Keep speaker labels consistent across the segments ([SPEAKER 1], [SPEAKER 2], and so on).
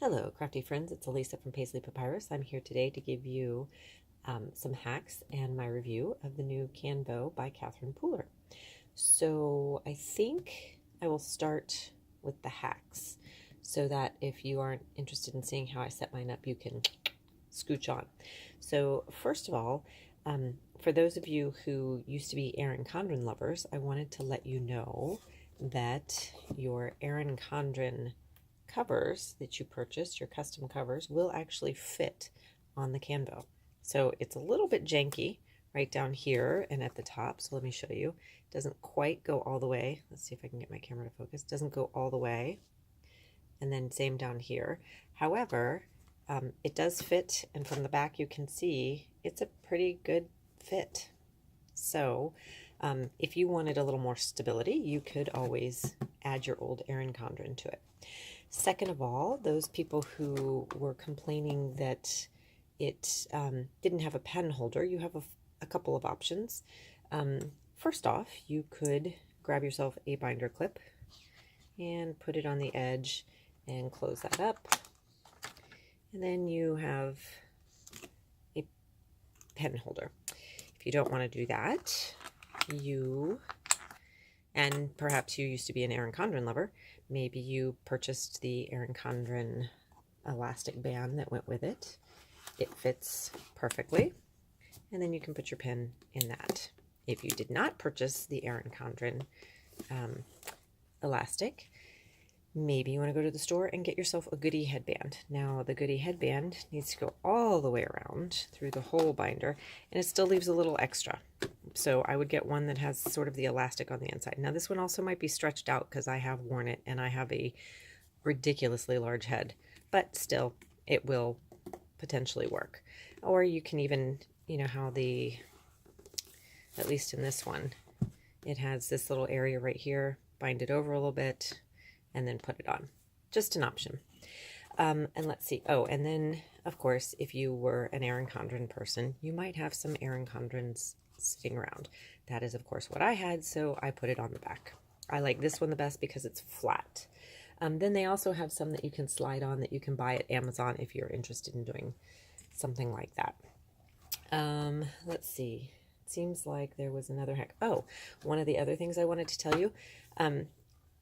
[SPEAKER 1] Hello, crafty friends. It's Elisa from Paisley Papyrus. I'm here today to give you some hacks and my review of the new Canvo by Catherine Pooler. So I think I will start with the hacks so that if you aren't interested in seeing how I set mine up, you can scooch on. So first of all, for those of you who used to be Erin Condren lovers, I wanted to let you know that your Erin Condren covers that you purchased, your custom covers, will actually fit on the Canvo. So it's a little bit janky right down here and at the top. So let me show you. It doesn't quite go all the way. Let's see if I can get my camera to focus. It doesn't go all the way. And then same down here. However, it does fit, and from the back you can see it's a pretty good fit. So if you wanted a little more stability, you could always add your old Erin Condren to it. Second of all, those people who were complaining that it didn't have a pen holder, you have a couple of options. First off, you could grab yourself a binder clip and put it on the edge and close that up. And then you have a pen holder. If you don't want to do that, and perhaps you used to be an Erin Condren lover, maybe you purchased the Erin Condren elastic band that went with it. It fits perfectly, and then you can put your pen in that. If you did not purchase the Erin Condren elastic, maybe you want to go to the store and get yourself a goodie headband. Now, the goodie headband needs to go all the way around through the whole binder, and it still leaves a little extra. So I would get one that has sort of the elastic on the inside. Now, this one also might be stretched out because I have worn it and I have a ridiculously large head, but still, it will potentially work. Or you can even, you know how at least in this one, it has this little area right here, bind it over a little bit, and then put it on. Just an option. And let's see. Oh, and then, of course, if you were an Erin Condren person, you might have some Erin Condrens sitting around. That is, of course, what I had, so I put it on the back. I like this one the best because it's flat. Then they also have some that you can slide on that you can buy at Amazon if you're interested in doing something like that. Let's see. It seems like there was another hack. Oh, one of the other things I wanted to tell you.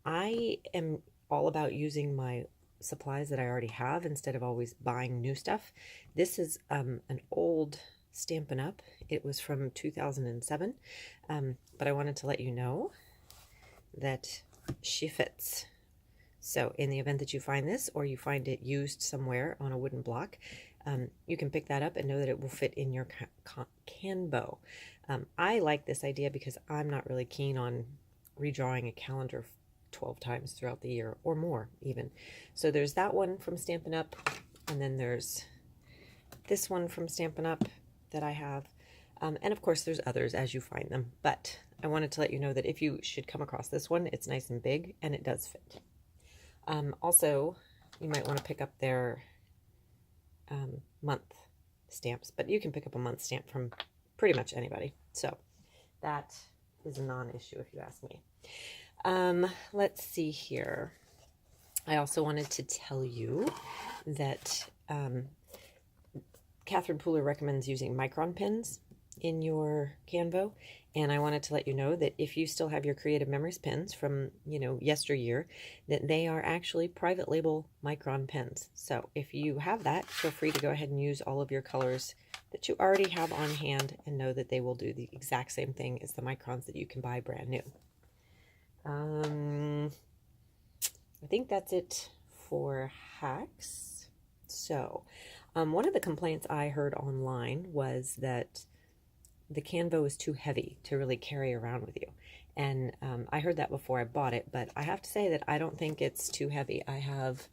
[SPEAKER 1] I am all about using my supplies that I already have instead of always buying new stuff. This is an old Stampin' Up. It was from 2007, but I wanted to let you know that she fits. So in the event that you find this or you find it used somewhere on a wooden block, you can pick that up and know that it will fit in your Canvo. I like this idea because I'm not really keen on redrawing a calendar 12 times throughout the year or more even. So there's that one from Stampin' Up, and then there's this one from Stampin' Up that I have, and of course there's others as you find them, but I wanted to let you know that if you should come across this one, it's nice and big and it does fit. Also, you might want to pick up their month stamps, but you can pick up a month stamp from pretty much anybody, so that is a non-issue if you ask me. Let's see here. I also wanted to tell you that Catherine Pooler recommends using micron pens in your Canvo, and I wanted to let you know that if you still have your Creative Memories pens from, yesteryear, that they are actually private label micron pens. So if you have that, feel free to go ahead and use all of your colors that you already have on hand and know that they will do the exact same thing as the microns that you can buy brand new. I think that's it for hacks. So, one of the complaints I heard online was that the Canvo is too heavy to really carry around with you. And I heard that before I bought it, but I have to say that I don't think it's too heavy. I have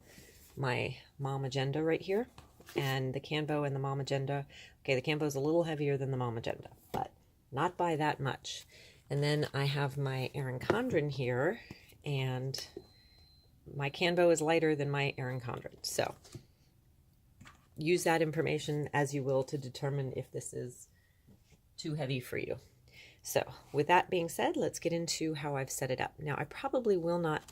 [SPEAKER 1] my Mom Agenda right here, and the Canvo and the Mom Agenda. Okay, the Canvo is a little heavier than the Mom Agenda, but not by that much. And then I have my Erin Condren here, and my Canvo is lighter than my Erin Condren. So use that information as you will to determine if this is too heavy for you. So with that being said, let's get into how I've set it up. Now, I probably will not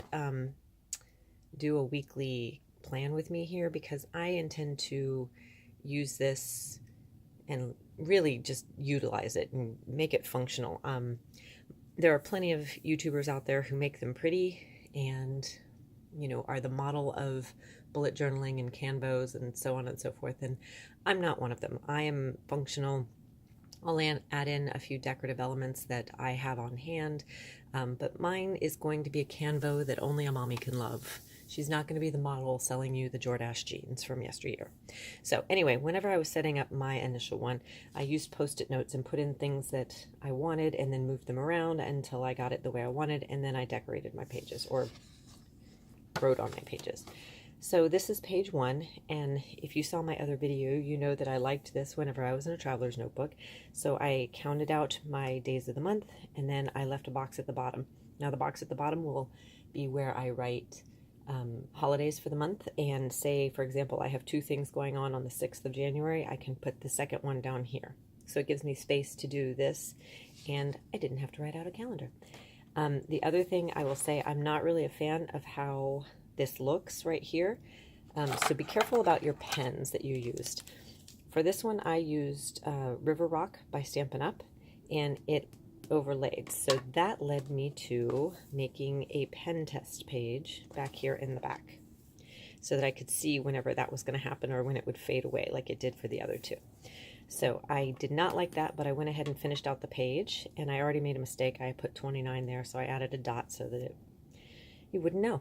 [SPEAKER 1] do a weekly plan with me here because I intend to use this and really just utilize it and make it functional. There are plenty of YouTubers out there who make them pretty and, you know, are the model of bullet journaling and Canvos and so on and so forth. And I'm not one of them. I am functional. I'll add in a few decorative elements that I have on hand, but mine is going to be a Canvo that only a mommy can love. She's not going to be the model selling you the Jordache jeans from yesteryear. So anyway, whenever I was setting up my initial one, I used Post-it notes and put in things that I wanted and then moved them around until I got it the way I wanted, and then I decorated my pages or wrote on my pages. So this is page 1, and if you saw my other video, you know that I liked this whenever I was in a traveler's notebook. So I counted out my days of the month, and then I left a box at the bottom. Now the box at the bottom will be where I write holidays for the month, and say, for example, I have 2 things going on the 6th of January, I can put the second one down here. So it gives me space to do this, and I didn't have to write out a calendar. The other thing I will say, I'm not really a fan of how this looks right here. So be careful about your pens that you used. For this one, I used River Rock by Stampin' Up, and it overlaid. So that led me to making a pen test page back here in the back so that I could see whenever that was going to happen or when it would fade away like it did for the other 2. So I did not like that, but I went ahead and finished out the page, and I already made a mistake. I put 29 there, so I added a dot so that you wouldn't know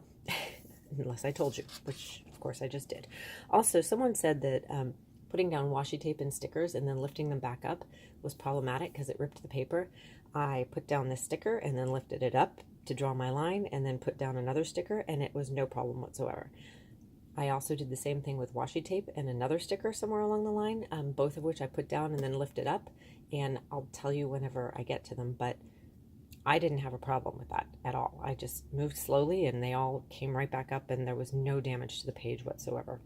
[SPEAKER 1] unless I told you, which of course I just did. Also, someone said that putting down washi tape and stickers and then lifting them back up was problematic because it ripped the paper. I put down this sticker and then lifted it up to draw my line and then put down another sticker, and it was no problem whatsoever. I also did the same thing with washi tape and another sticker somewhere along the line, both of which I put down and then lifted up, and I'll tell you whenever I get to them, but I didn't have a problem with that at all. I just moved slowly and they all came right back up, and there was no damage to the page whatsoever.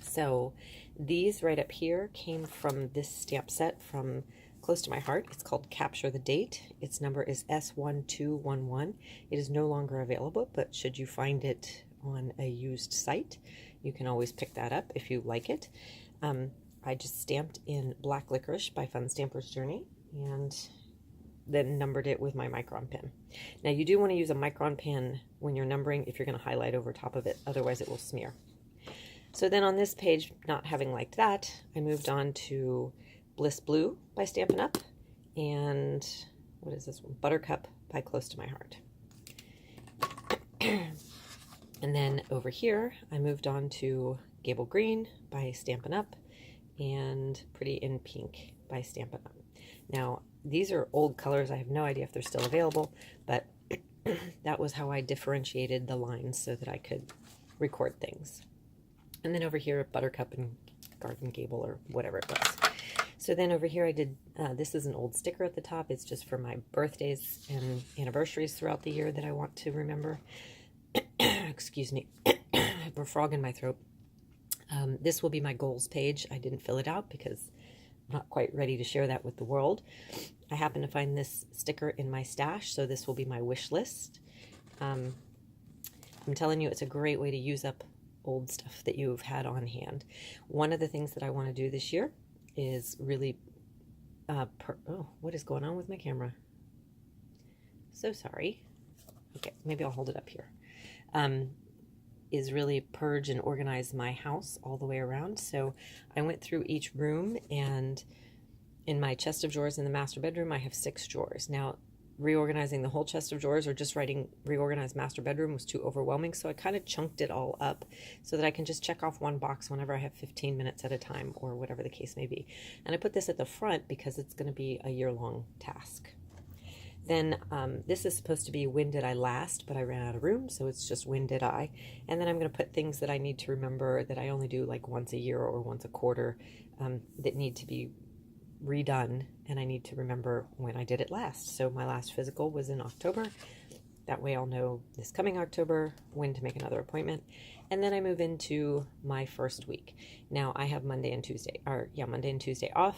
[SPEAKER 1] So these right up here came from this stamp set from close to my heart. It's called Capture the Date. Its number is S1211. It is no longer available, but should you find it on a used site, you can always pick that up if you like it. I just stamped in Black Licorice by Fun Stamper's Journey and then numbered it with my micron pen. Now you do want to use a micron pen when you're numbering if you're going to highlight over top of it, otherwise it will smear. So then on this page, not having liked that, I moved on to Bliss Blue by Stampin' Up, and what is this one? Buttercup by Close to My Heart. And then over here, I moved on to Gable Green by Stampin' Up and Pretty in Pink by Stampin' Up. Now, these are old colors. I have no idea if they're still available, but that was how I differentiated the lines so that I could record things. And then over here, Buttercup and Garden Gable or whatever it was. So then over here I did, this is an old sticker at the top. It's just for my birthdays and anniversaries throughout the year that I want to remember. Excuse me, I have a frog in my throat. This will be my goals page. I didn't fill it out because I'm not quite ready to share that with the world. I happen to find this sticker in my stash, so this will be my wish list. I'm telling you, it's a great way to use up old stuff that you've had on hand. One of the things that I want to do this year is really, oh, what is going on with my camera? So sorry. Okay, maybe I'll hold it up here. Is really purge and organize my house all the way around. So I went through each room, and in my chest of drawers in the master bedroom, I have 6 drawers. Now, reorganizing the whole chest of drawers or just writing reorganized master bedroom was too overwhelming, so I kind of chunked it all up so that I can just check off one box whenever I have 15 minutes at a time or whatever the case may be. And I put this at the front because it's going to be a year-long task. Then this is supposed to be when did I last, but I ran out of room, so it's just when did I. And then I'm going to put things that I need to remember that I only do like once a year or once a quarter that need to be redone, and I need to remember when I did it last. So my last physical was in October. That way I'll know this coming October when to make another appointment. And then I move into my first week. Now I have Monday and Tuesday off.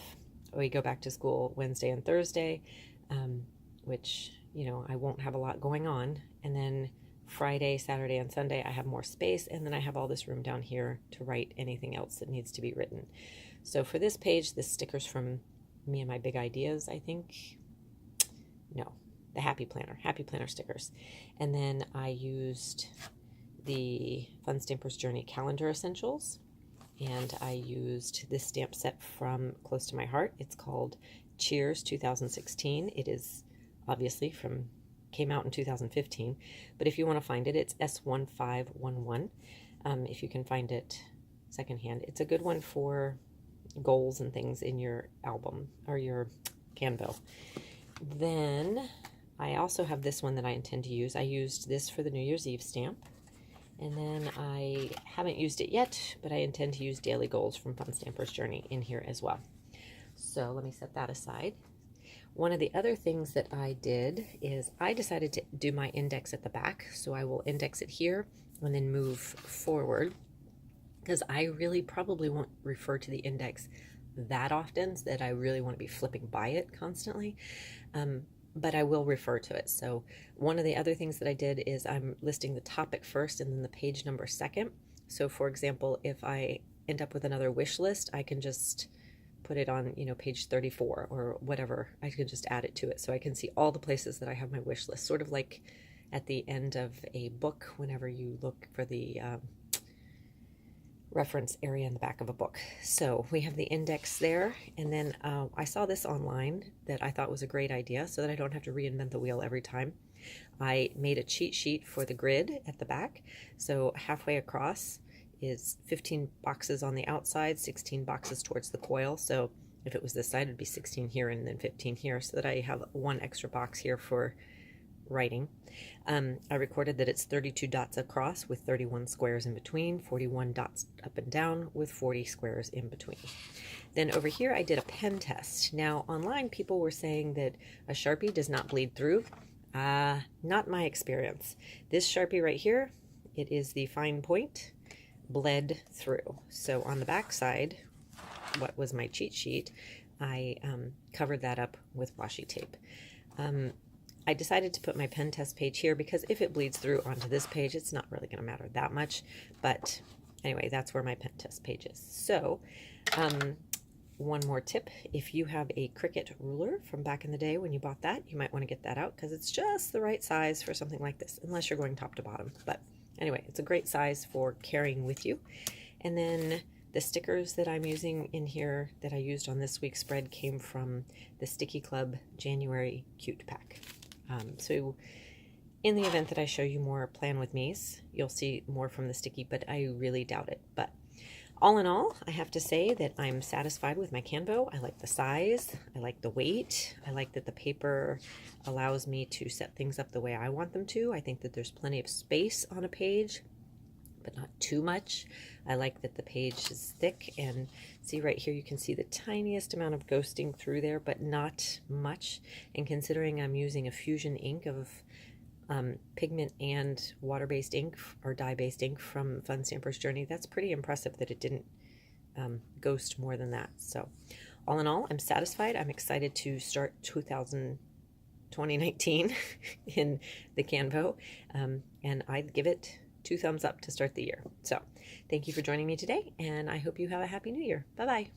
[SPEAKER 1] We go back to school Wednesday and Thursday, which, you know, I won't have a lot going on. And then Friday, Saturday, and Sunday, I have more space, and then I have all this room down here to write anything else that needs to be written. So for this page, this sticker's from me and my big ideas, I think. No, the Happy Planner stickers. And then I used the Fun Stampers Journey Calendar Essentials, and I used this stamp set from Close to My Heart. It's called Cheers 2016. It is obviously came out in 2015, but if you want to find it, it's S1511. If you can find it secondhand, it's a good one for goals and things in your album or your Canvo. Then I also have this one that I intend to use. I used this for the New Year's Eve stamp, and then I haven't used it yet, but I intend to use Daily Goals from Fun Stampers Journey in here as well. So let me set that aside. One of the other things that I did is I decided to do my index at the back. So I will index it here and then move forward, because I really probably won't refer to the index that often that I really want to be flipping by it constantly. But I will refer to it. So one of the other things that I did is I'm listing the topic first and then the page number second. So for example, if I end up with another wish list, I can just put it on, page 34 or whatever. I can just add it to it so I can see all the places that I have my wish list, sort of like at the end of a book whenever you look for the reference area in the back of a book. So we have the index there, and then I saw this online that I thought was a great idea so that I don't have to reinvent the wheel every time. I made a cheat sheet for the grid at the back. So halfway across is 15 boxes on the outside, 16 boxes towards the coil. So if it was this side, it'd be 16 here and then 15 here, so that I have one extra box here for writing. I recorded that it's 32 dots across with 31 squares in between, 41 dots up and down with 40 squares in between. Then over here I did a pen test. Now online people were saying that a Sharpie does not bleed through. Not my experience. This Sharpie right here, it is the fine point, bled through. So on the back side, what was my cheat sheet, I covered that up with washi tape. I decided to put my pen test page here because if it bleeds through onto this page, it's not really going to matter that much. But anyway, that's where my pen test page is. So one more tip, if you have a Cricut ruler from back in the day when you bought that, you might want to get that out because it's just the right size for something like this, unless you're going top to bottom. But anyway, it's a great size for carrying with you. And then the stickers that I'm using in here that I used on this week's spread came from the Sticky Club January Cute Pack. So in the event that I show you more Plan With Me's, you'll see more from the sticky, but I really doubt it. But all in all, I have to say that I'm satisfied with my Canvo. I like the size, I like the weight, I like that the paper allows me to set things up the way I want them to. I think that there's plenty of space on a page, but not too much. I like that the page is thick, and see right here you can see the tiniest amount of ghosting through there, but not much. And considering I'm using a fusion ink of pigment and water-based ink or dye-based ink from Fun Stampers Journey, that's pretty impressive that it didn't ghost more than that. So all in all, I'm satisfied. I'm excited to start 2019 in the Canvo, and I'd give it 2 thumbs up to start the year. So thank you for joining me today, and I hope you have a happy new year. Bye-bye.